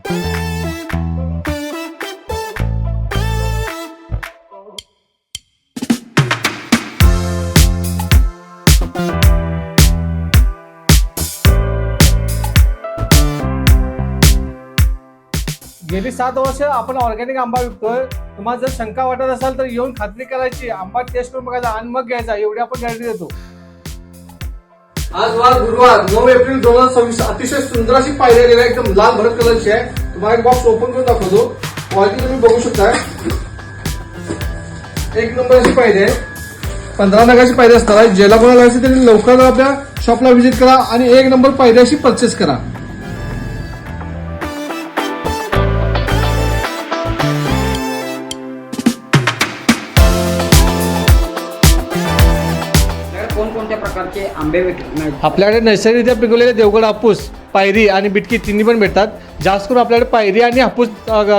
गेली 7 वर्ष आपण ऑर्गॅनिक आंबा विकतोय. तुम्हाला जर शंका वाटत असेल तर येऊन खात्री करायची, आंबा टेस्ट करून बघायचा आणि मग घ्यायचा, एवढी आपण गॅरंटी देतो. आज वार गुरुवार 9 एप्रिल 2026 अतिशय सुंदर अशी पायरी आलेली आहे, एकदम लाल भडक कलरची आहे. तुम्हाला एक बॉक्स ओपन करून दाखवतो. क्वालिटी तुम्ही बघू शकता, एक नंबर अशी पायरी आहे. 15 नगाची पायरी असणार आहे. ज्याला कोणाला असेल त्यांनी लवकर आपल्या शॉपला व्हिजिट करा आणि एक नंबर पायरी अशी परचेस करा. कोणकोणत्या प्रकारचे आंबे मिळतात? आपल्याकडे नैसर्गिकरित्या पिकवलेले देवगड हापूस, पायरी आणि बिटकी तिन्ही पण भेटतात. जास्त करून आपल्याकडे पायरी आणि हापूस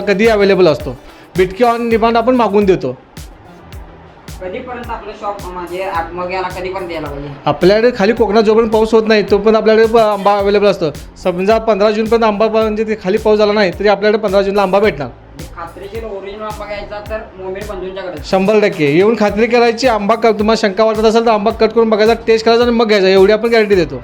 कधी अवेलेबल असतो. बिटकी ऑन डिमांड आपण मागून देतो. कधीपर्यंत आपलं शॉप म्हणजे मग याला कधीपर्यंत यायला पाहिजे? आपल्याकडे खाली कोकणात जोपर्यंत पाऊस होत नाही तोपर्यंत आपल्याकडे आंबा अवेलेबल असतो. समजा 15 जूनपर्यंत आंबा म्हणजे खाली पाऊस झाला नाही तरी आपल्याकडे 15 जूनला आंबा भेटणार. खात्रीशीर ओरिजिनल आंबा घ्यायचा तर मोमीर बंधूंच्याकडे 100% येऊन खात्री करायची. आंबा तुम्हाला शंका वाटत असेल तर आंबा कट करून बघायचा, टेस्ट करायचा आणि मग घ्यायचा, एवढी आपण गॅरंटी देतो.